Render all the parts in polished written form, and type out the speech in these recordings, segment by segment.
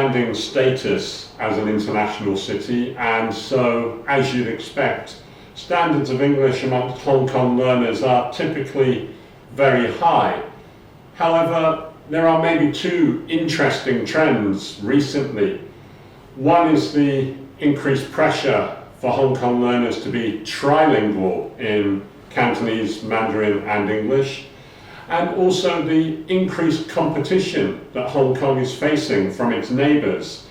outstanding status as an international city, and so, as you'd expect, standards of English amongst Hong Kong learners are typically very high. However, there are maybe two interesting trends recently. One is the increased pressure for Hong Kong learners to be trilingual in Cantonese, Mandarin and English, and also the increased competition that Hong Kong is facing from its neighbours.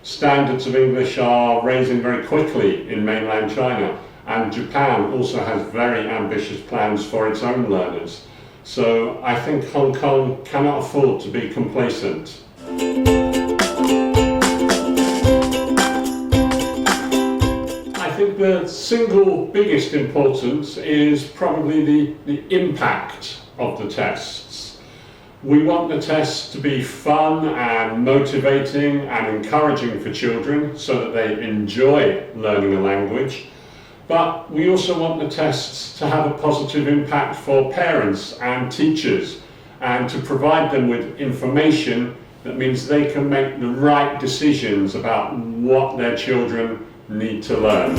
Standards of English are rising very quickly in mainland China, and Japan also has very ambitious plans for its own learners. So I think Hong Kong cannot afford to be complacent. I think the single biggest importance is probably the impact of the tests. We want the tests to be fun and motivating and encouraging for children so that they enjoy learning a language. But we also want the tests to have a positive impact for parents and teachers, and to provide them with information that means they can make the right decisions about what their children need to learn.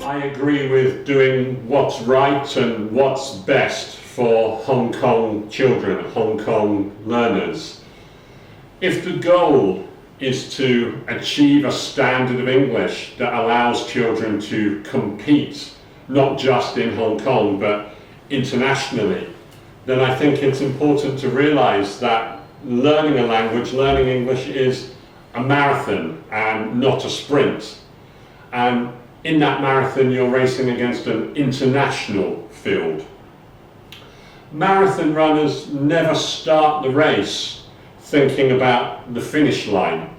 I agree with doing what's right and what's best for Hong Kong children, Hong Kong learners. If the goal is to achieve a standard of English that allows children to compete, not just in Hong Kong, but internationally, then I think it's important to realise that learning a language, learning English, is a marathon and not a sprint. And in that marathon, you're racing against an international field. Marathon runners never start the race thinking about the finish line.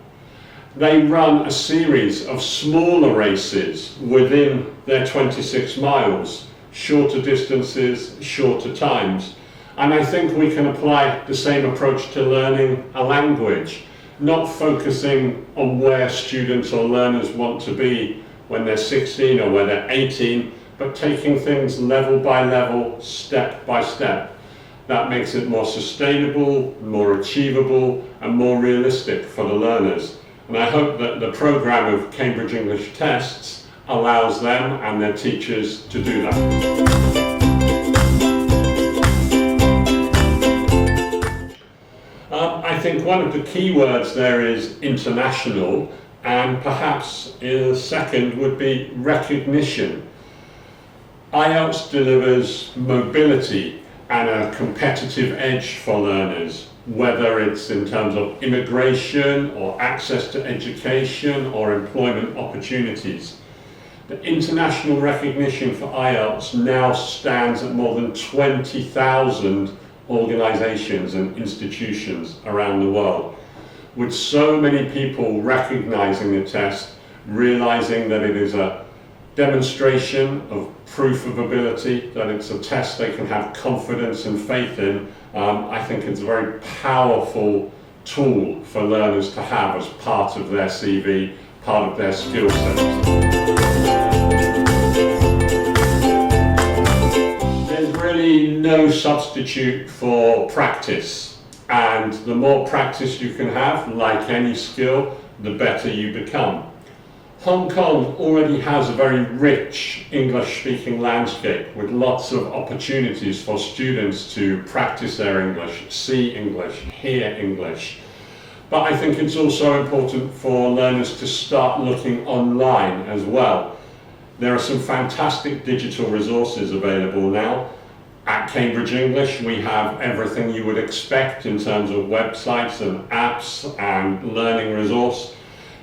They run a series of smaller races within their 26 miles, shorter distances, shorter times. And I think we can apply the same approach to learning a language, not focusing on where students or learners want to be when they're 16 or when they're 18, but taking things level by level, step by step. That makes it more sustainable, more achievable, and more realistic for the learners. And I hope that the programme of Cambridge English tests allows them and their teachers to do that. I think one of the key words there is international, and perhaps a second would be recognition. IELTS delivers mobility and a competitive edge for learners, whether it's in terms of immigration or access to education or employment opportunities. The international recognition for IELTS now stands at more than 20,000 organisations and institutions around the world, with so many people recognising the test, realising that it is a demonstration of proof of ability, that it's a test they can have confidence and faith in. I think it's a very powerful tool for learners to have as part of their CV, part of their skill set. There's really no substitute for practice, and the more practice you can have, like any skill, the better you become. Hong Kong already has a very rich English-speaking landscape with lots of opportunities for students to practice their English, see English, hear English. But I think it's also important for learners to start looking online as well. There are some fantastic digital resources available now. At Cambridge English, we have everything you would expect in terms of websites and apps and learning resource.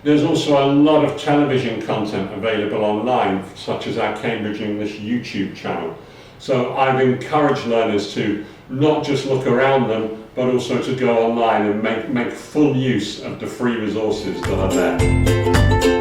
There's also a lot of television content available online, such as our Cambridge English YouTube channel. So I'd encourage learners to not just look around them, but also to go online and make full use of the free resources that are there.